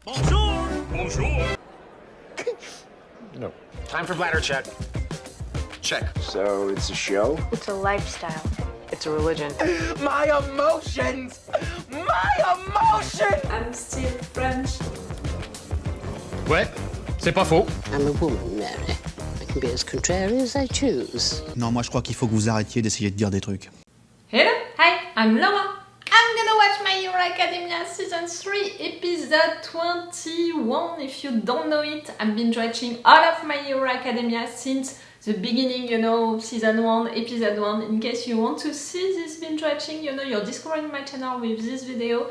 Bonjour! Bonjour! No. Time for bladder check. Check. So it's a show? It's a lifestyle. It's a religion. My emotions! My emotions! I'm still French. Ouais, c'est pas faux. I'm a woman, Mary. I can be as contrary as I choose. Non, moi je crois qu'il faut que vous arrêtiez d'essayer de dire des trucs. Hello, hi, I'm Laura. I'm gonna watch My Hero Academia Season 3, Episode 21. If you don't know it, I've been watching all of My Hero Academia since the beginning, Season 1, Episode 1. In case you want to see this binge watching, you're discovering my channel with this video.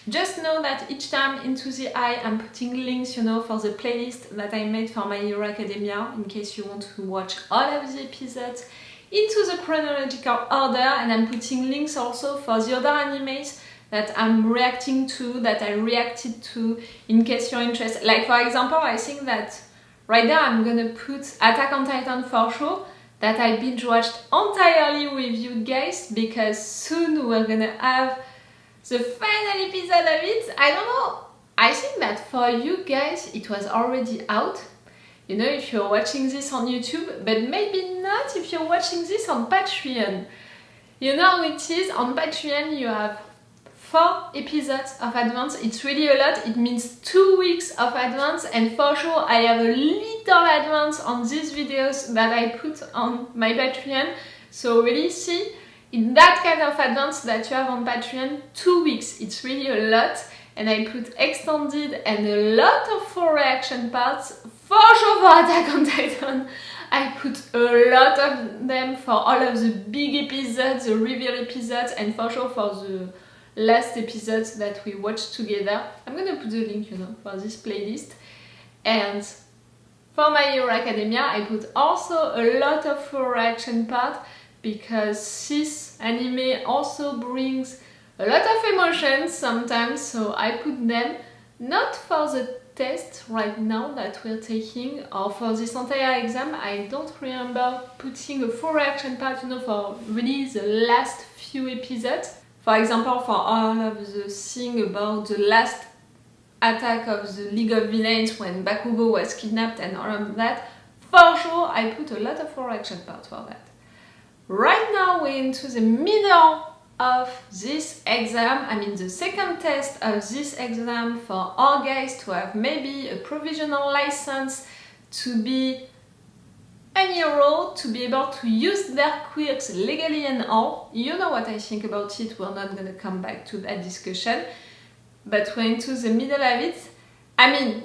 Just know that each time into the eye I'm putting links, for the playlist that I made for My Hero Academia, in case you want to watch all of the episodes into the chronological order, and I'm putting links also for the other animes that I'm reacting to, that I reacted to, in case you're interested. Like for example, I think that right now I'm gonna put Attack on Titan for sure, that I binge watched entirely with you guys, because soon we're gonna have the final episode of it. I don't know, I think that for you guys it was already out, if you're watching this on YouTube, but maybe not if you're watching this on Patreon. You know how it is, on Patreon you have 4 episodes of advance. It's really a lot, it means 2 weeks of advance, and for sure I have a little advance on these videos that I put on my Patreon. So really see, in that kind of advance that you have on Patreon, 2 weeks, it's really a lot. And I put extended and a lot of full reaction parts. For sure for Attack on Titan, I put a lot of them for all of the big episodes, the reveal episodes, and for sure for the last episodes that we watched together. I'm gonna put the link, for this playlist. And for My Hero Academia, I put also a lot of full reaction part, because this anime also brings a lot of emotions sometimes, so I put them not for the test right now that we're taking, or for this entire exam. I don't remember putting a full reaction part, for really the last few episodes. For example, for all of the thing about the last attack of the League of Villains when Bakugo was kidnapped and all of that, for sure I put a lot of full reaction part for that. Right now we're into the middle of this exam, the second test of this exam for our guys to have maybe a provisional license to be a hero, to be able to use their quirks legally and all. You know what I think about it, we're not gonna come back to that discussion, but we're into the middle of it.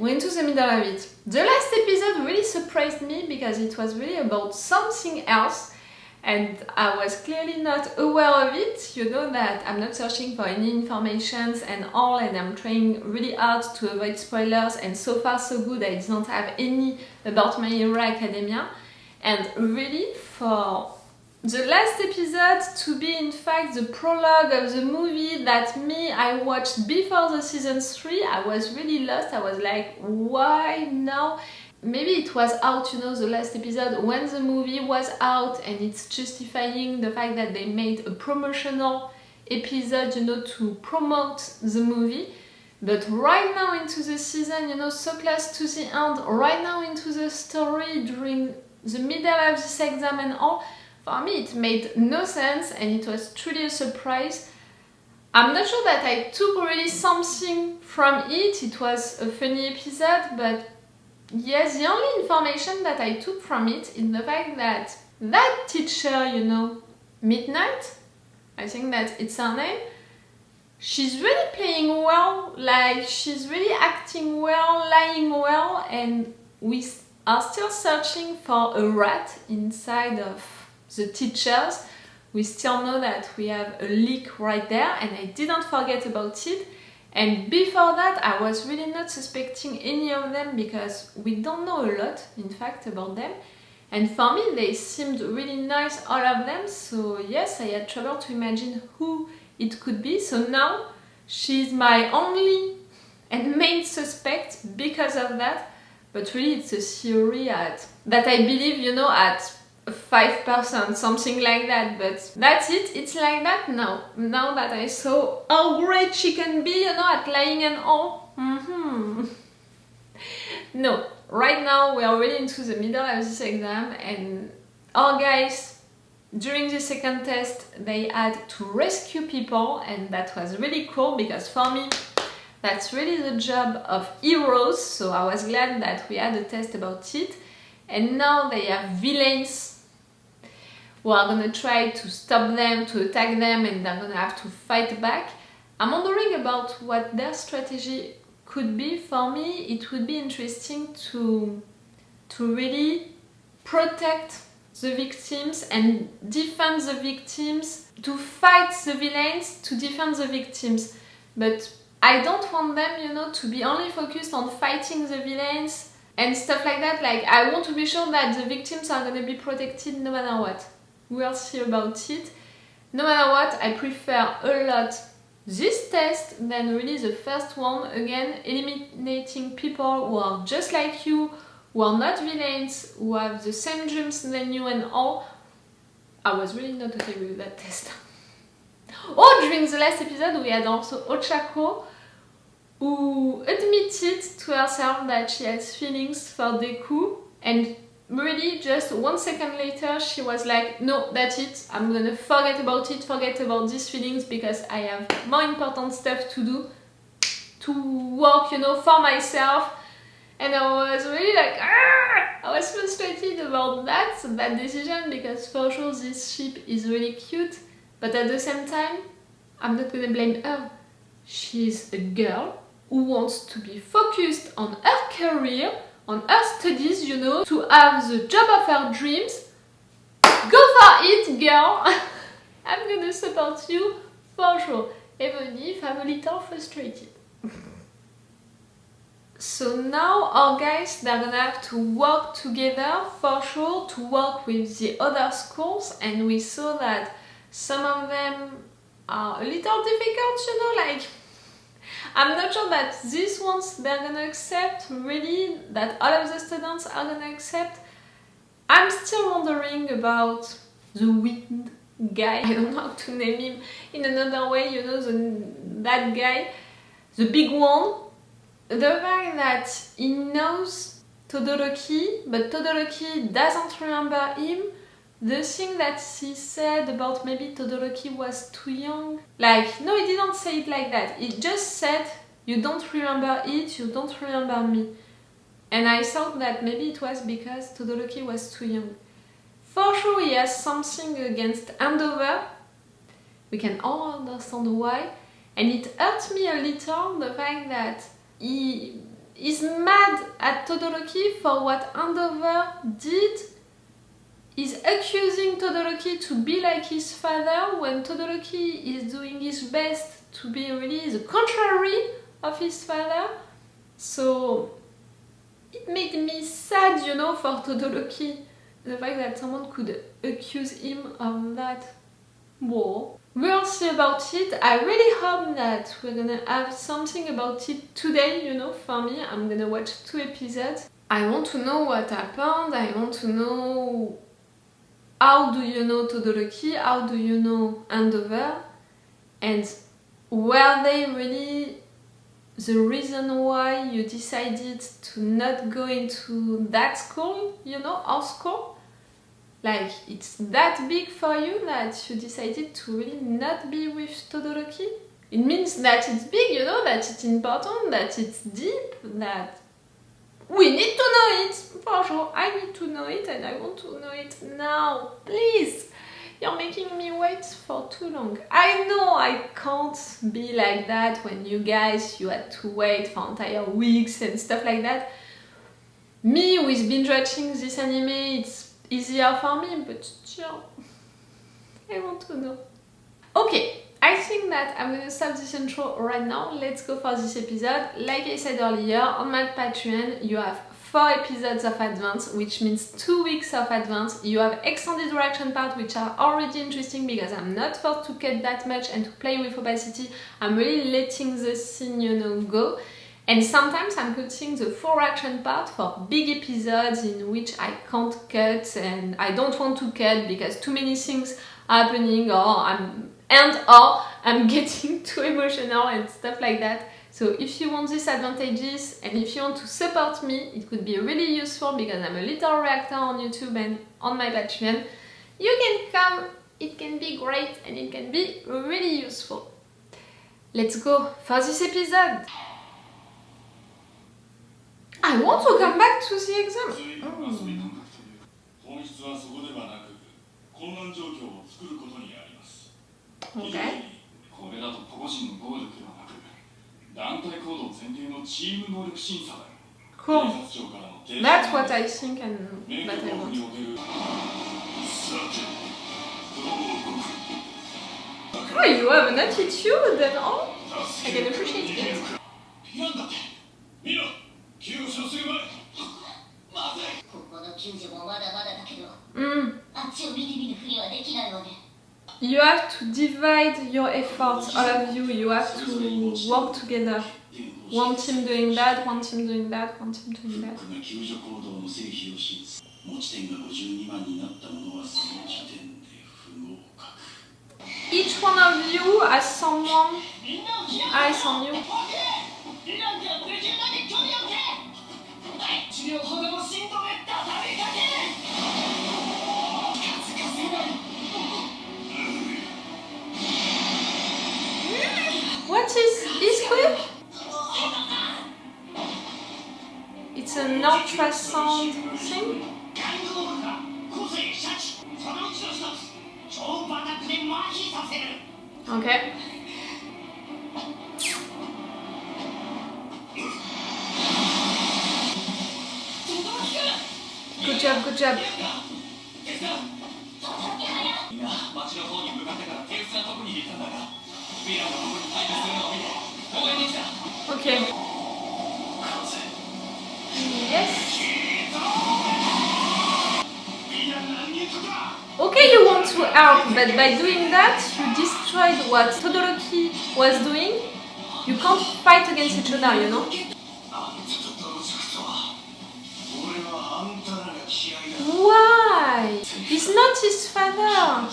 We're into the middle of it. The last episode really surprised me because it was really about something else, and I was clearly not aware of it. You know that I'm not searching for any information and all, and I'm trying really hard to avoid spoilers, and so far so good, I didn't have any about My Hero Academia. And really, for the last episode to be in fact the prologue of the movie that I watched before the season 3, I was really lost. I was like, why now? Maybe it was out, the last episode when the movie was out, and it's justifying the fact that they made a promotional episode, to promote the movie. But right now into the season, so close to the end, right now into the story during the middle of this exam and all, for me it made no sense, and it was truly a surprise. I'm not sure that I took really something from it. It was a funny episode, but yes, the only information that I took from it is the fact that that teacher, Midnight, I think that it's her name, she's really playing well, like she's really acting well, lying well, and we are still searching for a rat inside of the teachers. We still know that we have a leak right there, and I didn't forget about it. And before that, I was really not suspecting any of them, because we don't know a lot, in fact, about them. And for me, they seemed really nice, all of them. So yes, I had trouble to imagine who it could be. So now, she's my only and main suspect because of that. But really, it's a theory that I believe, at 5%, something like that, but that's it, it's like that now that I saw how great she can be, at lying and all. No, right now we are really into the middle of this exam, and our guys, during the second test, they had to rescue people, and that was really cool because for me, that's really the job of heroes, so I was glad that we had a test about it. And now they have villains who are gonna try to stop them, to attack them, and they're gonna have to fight back. I'm wondering about what their strategy could be. For me, it would be interesting to really protect the victims and defend the victims, to fight the villains, to defend the victims. But I don't want them, you know, to be only focused on fighting the villains and stuff like that. Like, I want to be sure that the victims are gonna be protected no matter what. We'll see about it. No matter what, I prefer a lot this test than really the first one. Again, eliminating people who are just like you, who are not villains, who have the same dreams than you and all. I was really not okay with that test. Oh, during the last episode we had also Ochako, who admitted to herself that she has feelings for Deku, and really just 1 second later she was like, no, that's it, I'm gonna forget about it, forget about these feelings because I have more important stuff to do, to work, you know, for myself. And I was really like, I was frustrated about that decision, because for sure this ship is really cute, but at the same time, I'm not gonna blame her. She's a girl who wants to be focused on her career, on her studies, you know, to have the job of her dreams. Go for it, girl! I'm gonna support you for sure, even if I'm a little frustrated. So now our guys, they're gonna have to work together for sure, to work with the other schools, and we saw that some of them are a little difficult, you know, like, I'm not sure that these ones they're gonna accept, really, that all of the students are gonna accept. I'm still wondering about the wind guy. I don't know how to name him in another way, you know, that guy, the big one. The fact that he knows Todoroki, but Todoroki doesn't remember him. The thing that he said about maybe Todoroki was too young. Like, no, he didn't say it like that. He just said, you don't remember it, you don't remember me. And I thought that maybe it was because Todoroki was too young. For sure he has something against Andover. We can all understand why. And it hurt me a little, the fact that he is mad at Todoroki for what Andover did. He's accusing Todoroki to be like his father when Todoroki is doing his best to be really the contrary of his father. So it made me sad, you know, for Todoroki. The fact that someone could accuse him of that. Whoa. We'll see about it. I really hope that we're gonna have something about it today, you know, for me. I'm gonna watch 2 episodes. I want to know what happened. I want to know how do you know Todoroki, how do you know Andover, and were they really the reason why you decided to not go into that school, you know, our school? Like, it's that big for you that you decided to really not be with Todoroki? It means that it's big, you know, that it's important, that it's deep, that we need to know it, for sure. I need to know it, and I want to know it now. Please! You're making me wait for too long. I know I can't be like that when you guys, you had to wait for entire weeks and stuff like that. Me, with binge watching this anime, it's easier for me, but still, I want to know. Okay, I think that I'm gonna stop this intro right now. Let's go for this episode. Like I said earlier, on my Patreon, you have 4 episodes of advance, which means 2 weeks of advance. You have extended reaction part, which are already interesting because I'm not forced to cut that much and to play with opacity. I'm really letting the scene, you know, go. And sometimes I'm putting the full reaction part for big episodes in which I can't cut and I don't want to cut because too many things are happening, or I'm getting too emotional and stuff like that. So if you want these advantages and if you want to support me, it could be really useful because I'm a little reactor on YouTube and on my Patreon. You can come, it can be great and it can be really useful. Let's go for this episode. I want to come back to the exam. Okay. Cool. That's what I think and that I want. Oh, you have an attitude and all? I can appreciate it. You have to divide your efforts, all of you. You have to work together. One team doing that, one team doing that, one team doing that. Each one of you has someone eyes on you. What is quick? It's an ultrasound thing? Okay. Good job, good job. Okay. Yes. Okay, you want to help, but by doing that, you destroyed what Todoroki was doing. You can't fight against each other, you know? Why? He's not his father.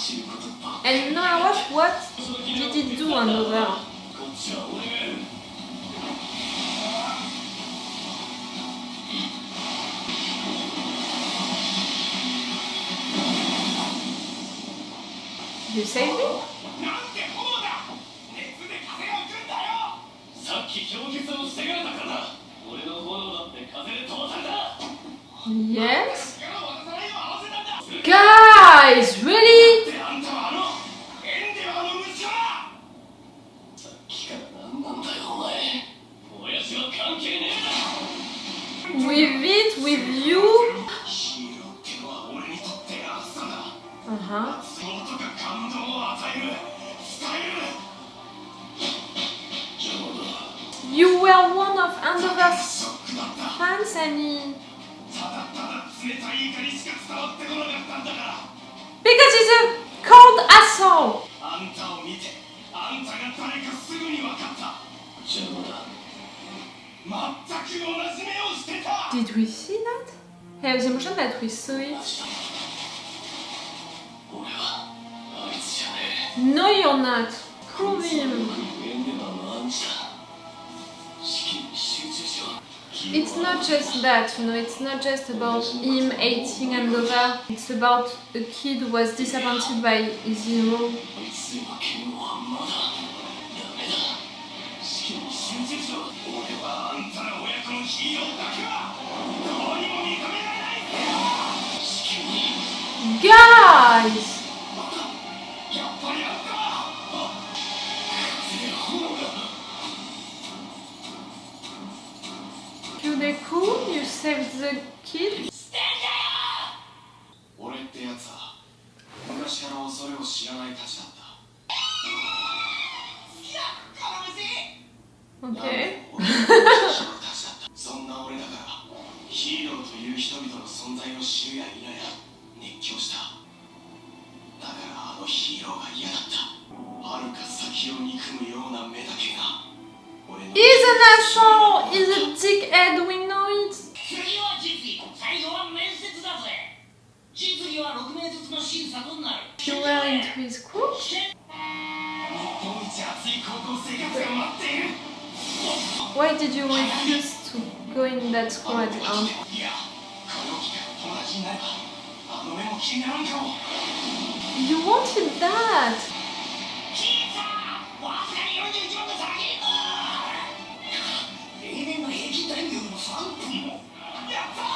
And now what did he do over? You saved me? Yes? Guys, really? With it, with you? Uh-huh. You were one of Andover's fans and he... Because he's a cold asshole! Did we see that? I was emotional that we saw it. No, you're not. Prove him. It's not just that, you know, it's not just about him hating Andover. It's about a kid who was disappointed by his hero. Guys! You're cool, you saved the kid. Okay. He's an asshole! He's a dickhead, we know it! You were into his group? Why did you refuse to go in that school at the end? You wanted that!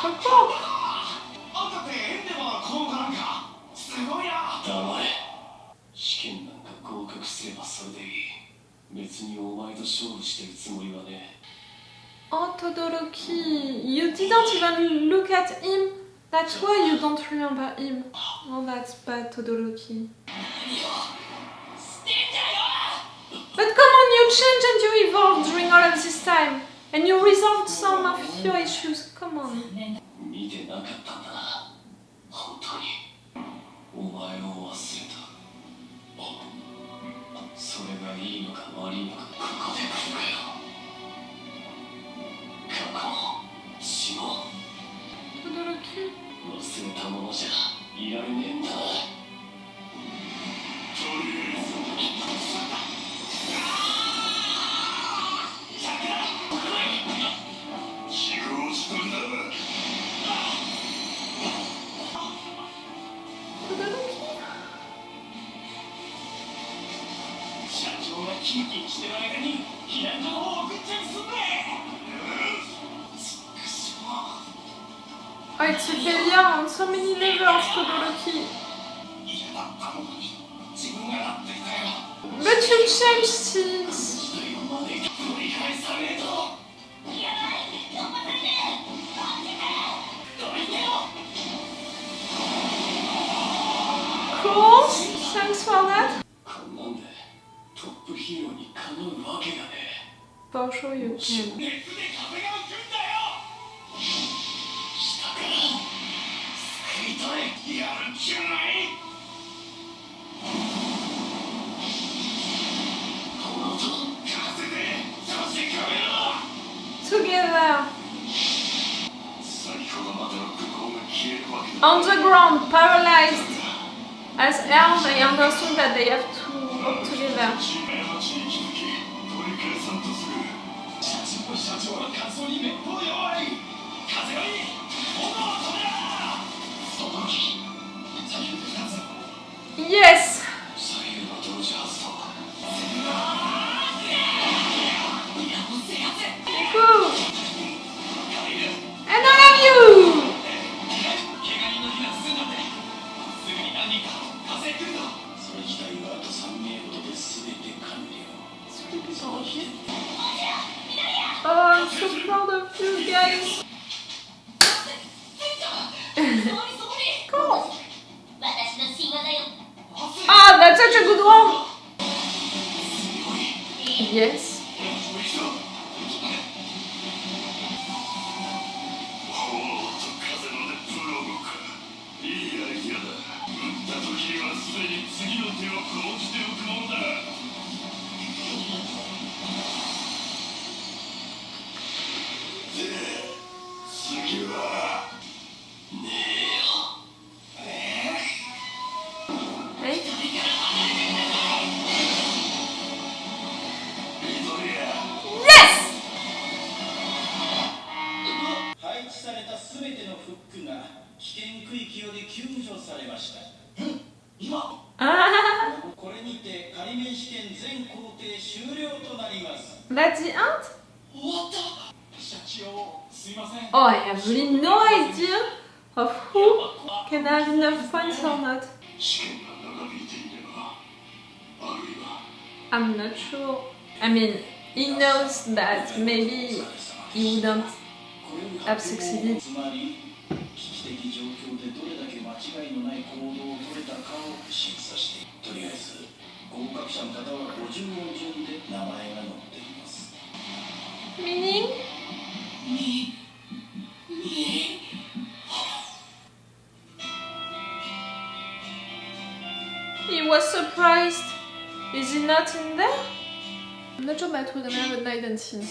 Pourquoi? 試験なんか合格すればそれでいい。別にお前と勝負してるつもりはね。 Oh, Todoroki, you didn't even look at him. That's why you don't remember him. Oh, that's bad, Todoroki. But come on, you changed and you evolved during all of this time. And you resolved some of your issues. Come on. 見てなかったんだな。本当に。お前を忘れた。それがいいのか悪いのかここで来るかよ。過去も死も Todoroki. 忘れたものじゃいられねえんだ。とりあえず気が落ちとるならば。 社長がキンキンしてる間に避難所の方送っちゃいすんね。 Oh, it's a failure on so many levels, Todoroki. But you changed things. Cool. Thanks for that. For sure you can. やるんじゃない。この音風で確かめろ。 Together. 先ほどまでの愚行が消えるわけだ。 On the ground, paralyzed. As Elm, I understood that they have to work together. 社長は乾燥にめっぽう弱い。風がいい。炎を止めろ。 Yes! Cool! And I love you! Oh, I'm so proud of you guys! Cool! Ah, that's such a good one! Yes. Hey? Yes! 配置されたすべてのフックが危険区域より救助されました。今 Ah, これにて仮免試験全工程終了となります。 that's the end? 終わった。社長、すいません。 Oh, I have really no idea of who can have enough points or not. 試験が長引いていれば、あるいは I'm not sure. I mean, he knows that maybe he wouldn't have succeeded. つまり危機的状況でどれだけ間違いのない行動を取れたかを審査して、とりあえず合格者の方は50音順で名前が載っています。 Meaning? He was surprised. Is he not in there? I'm not sure that we're gonna have a night and scene.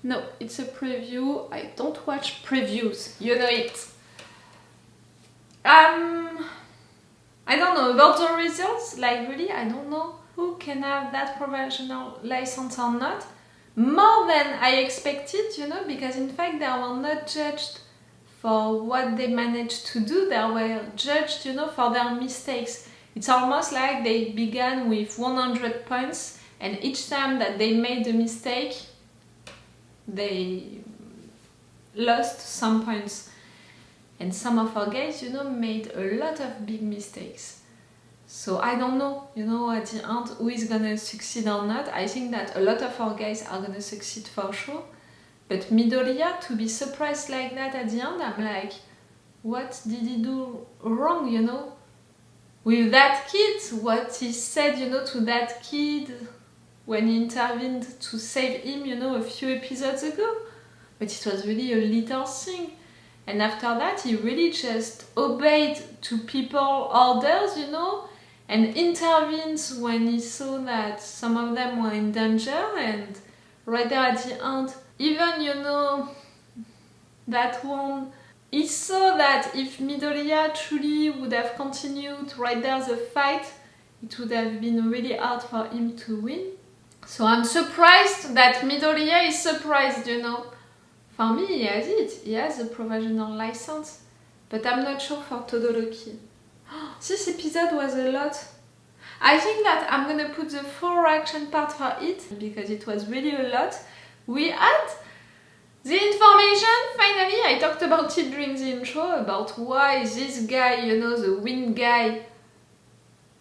No, it's a preview. I don't watch previews. You know it. I don't know about the results. Like really, I don't know who can have that professional license or not. more than I expected, you know, because in fact they were not judged for what they managed to do, they were judged, you know, for their mistakes. It's almost like they began with 100 points and each time that they made a mistake, they lost some points. And some of our guys, you know, made a lot of big mistakes. So I don't know, you know, at the end who is gonna succeed or not. I think that a lot of our guys are gonna succeed for sure. But Midoriya, to be surprised like that at the end, I'm like, what did he do wrong, you know? With that kid, what he said, you know, to that kid when he intervened to save him, you know, a few episodes ago. But it was really a little thing. And after that, he really just obeyed to people orders, you know, and intervenes when he saw that some of them were in danger. And right there at the end, even, you know, that one, he saw that if Midoriya truly would have continued right there the fight, it would have been really hard for him to win. So I'm surprised that Midoriya is surprised, you know. For me, he has it. He has a provisional license. But I'm not sure for Todoroki. This episode was a lot. I think that I'm gonna put the full reaction part for it because it was really a lot. We had the information, finally. I talked about it during the intro, about why this guy, you know, the wind guy,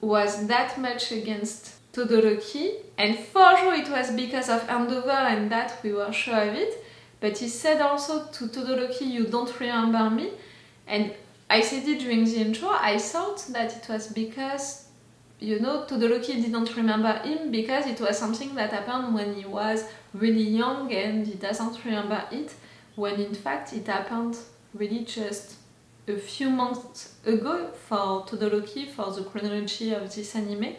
was that much against Todoroki. And for sure it was because of Andover and that we were sure of it. But he said also to Todoroki, you don't remember me. And I said it during the intro, I thought that it was because, you know, Todoroki didn't remember him because it was something that happened when he was really young and he doesn't remember it. When in fact it happened really just a few months ago for Todoroki, for the chronology of this anime.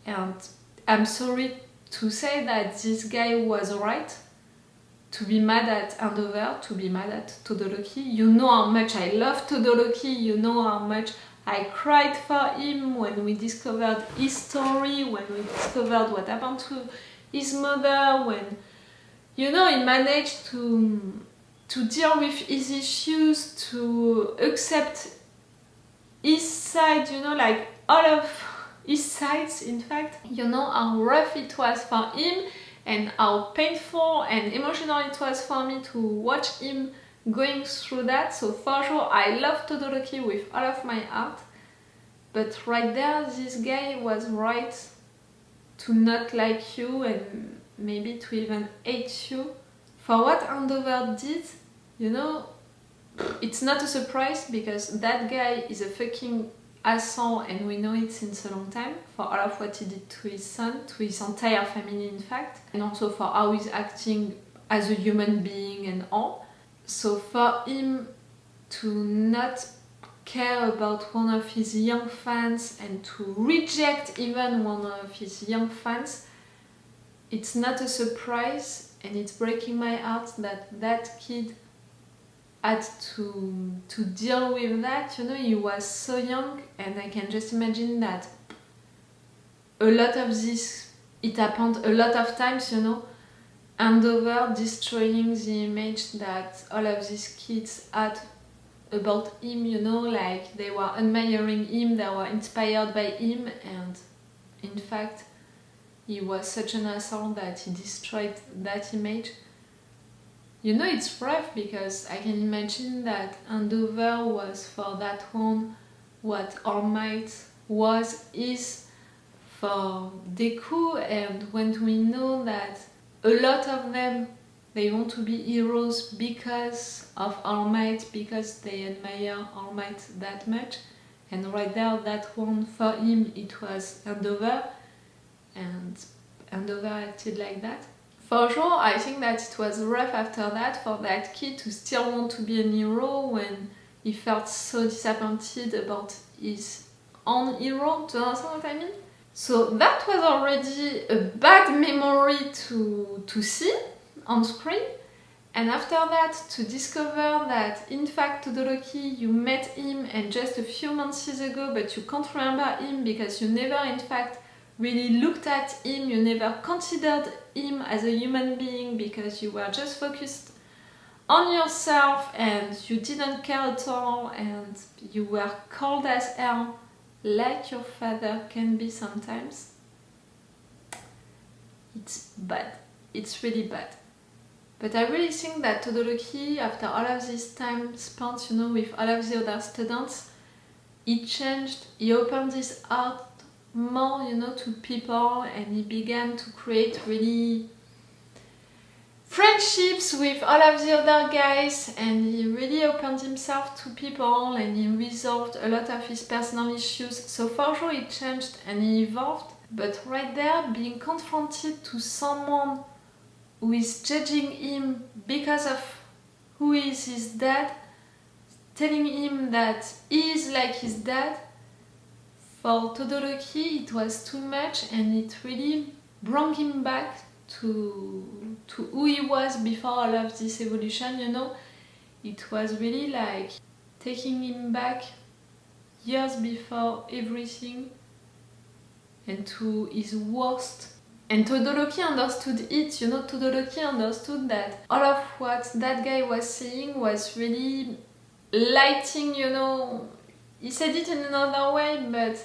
And I'm sorry to say that this guy was right. To be mad at Andover, to be mad at Todoroki. You know how much I love Todoroki, you know how much I cried for him when we discovered his story, when we discovered what happened to his mother, when, you know, he managed to deal with his issues, to accept his side, you know, like all of his sides, in fact. You know how rough it was for him, and how painful and emotional it was for me to watch him going through that. So for sure, I love Todoroki with all of my heart. But right there, this guy was right to not like you and maybe to even hate you. For what Andover did, you know, it's not a surprise because that guy is a fucking asshole and we know it since a long time for all of what he did to his son, to his entire family in fact, and also for how he's acting as a human being and all. So for him to not care about one of his young fans and to reject even one of his young fans, it's not a surprise and it's breaking my heart that that kid had to deal with that. You know, he was so young and I can just imagine that a lot of this, it happened a lot of times, you know, Andover destroying the image that all of these kids had about him, you know, like they were admiring him, they were inspired by him, and in fact he was such an asshole that he destroyed that image. You know, it's rough because I can imagine that Andover was for that one what All Might is for Deku, and when we know that a lot of them, they want to be heroes because of All Might, because they admire All Might that much, and right there, that one for him, it was Andover, and Andover acted like that. For sure, I think that it was rough after that for that kid to still want to be a hero when he felt so disappointed about his own hero. Do you understand what I mean? So that was already a bad memory to see on screen. And after that, to discover that in fact Todoroki, you met him and just a few months ago, but you can't remember him because you never in fact really looked at him, you never considered him as a human being because you were just focused on yourself and you didn't care at all and you were cold as hell like your father can be sometimes. It's bad. It's really bad. But I really think that Todoroki, after all of this time spent, you know, with all of the other students, he changed, he opened his heart more, you know, to people, and he began to create really friendships with all of the other guys, and he really opened himself to people and he resolved a lot of his personal issues. So for sure he changed and he evolved, but right there, being confronted to someone who is judging him because of who is his dad, telling him that he is like his dad, for Todoroki it was too much, and it really brought him back to who he was before all of this evolution, you know. It was really like taking him back years before everything and to his worst. And Todoroki understood it, you know. Todoroki understood that all of what that guy was saying was really lighting, you know. He said it in another way, but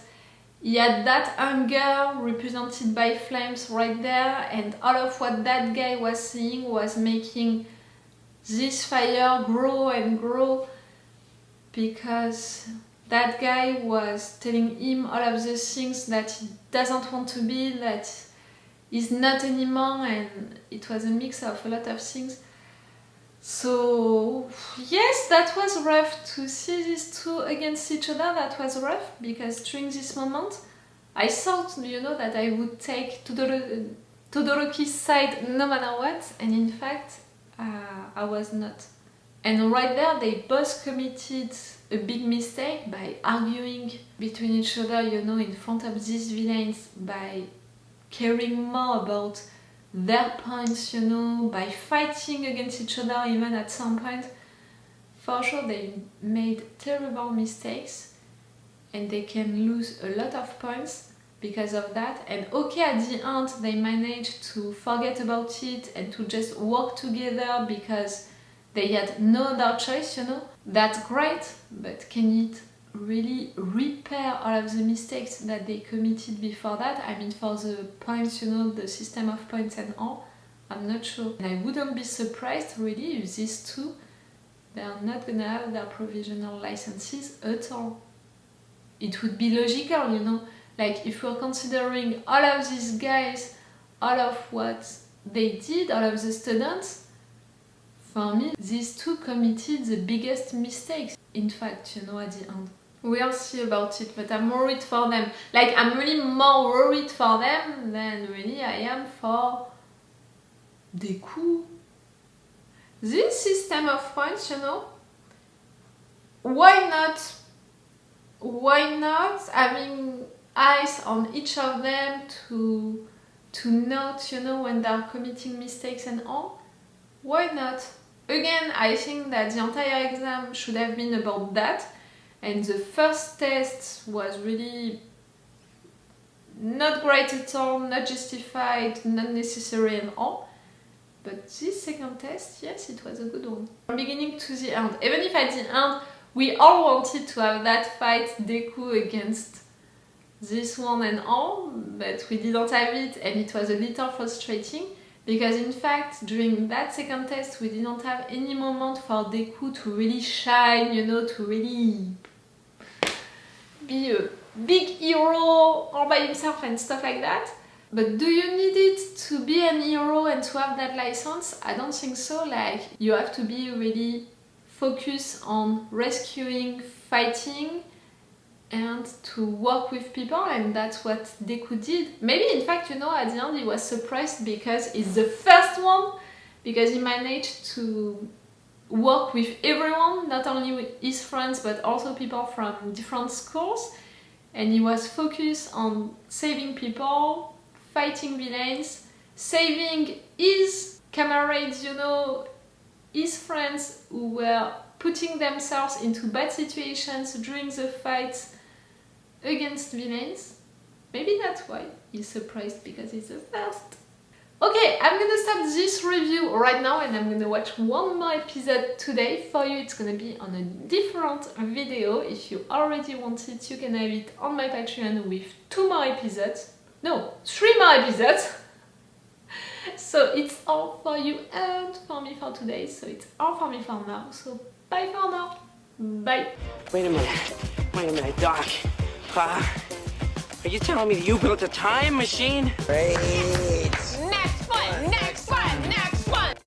he had that anger represented by flames right there, and all of what that guy was saying was making this fire grow and grow, because that guy was telling him all of the things that he doesn't want to be, that he's not anymore, and it was a mix of a lot of things. So yes, that was rough to see these two against each other. That was rough because during this moment I thought, you know, that I would take Todoroki's side no matter what, and in fact I was not. And right there they both committed a big mistake by arguing between each other, you know, in front of these villains, by caring more about their points, you know, by fighting against each other even at some point. For sure they made terrible mistakes and they can lose a lot of points because of that. And okay, at the end they managed to forget about it and to just work together because they had no other choice, you know. That's great, but can it really repair all of the mistakes that they committed before that? I mean, for the points, you know, the system of points and all, I'm not sure. And I wouldn't be surprised really if these two, they are not gonna have their provisional licenses at all. It would be logical, you know, like if we're considering all of these guys, all of what they did, all of the students, for me, these two committed the biggest mistakes, in fact, you know, at the end. We'll see about it, but I'm worried for them. Like, I'm really more worried for them than really I am for Deku. This system of points, you know, why not having eyes on each of them to note, you know, when they're committing mistakes and all? Why not? Again, I think that the entire exam should have been about that. And the first test was really not great at all, not justified, not necessary at all. But this second test, yes, it was a good one. From beginning to the end. Even if at the end we all wanted to have that fight, Deku against this one and all, but we didn't have it, and it was a little frustrating. Because in fact, during that second test, we didn't have any moment for Deku to really shine, you know, to really be a big hero all by himself and stuff like that. But do you need it to be an hero and to have that license? I don't think so. Like, you have to be really focused on rescuing, fighting, and to work with people, and that's what Deku did. Maybe in fact, you know, at the end he was surprised because it's the first one, because he managed to work with everyone, not only with his friends but also people from different schools, and he was focused on saving people, fighting villains, saving his comrades, you know, his friends who were putting themselves into bad situations during the fights against villains. Maybe that's why he's surprised because he's the first. Okay, I'm gonna stop this review right now and I'm gonna watch one more episode today. For you, it's gonna be on a different video. If you already want it, you can have it on my Patreon with 2 more episodes. No, 3 more episodes. So it's all for you and for me for today. So it's all for me for now. So bye for now. Bye. Wait a minute, Doc. Are you telling me that you built a time machine? Crazy.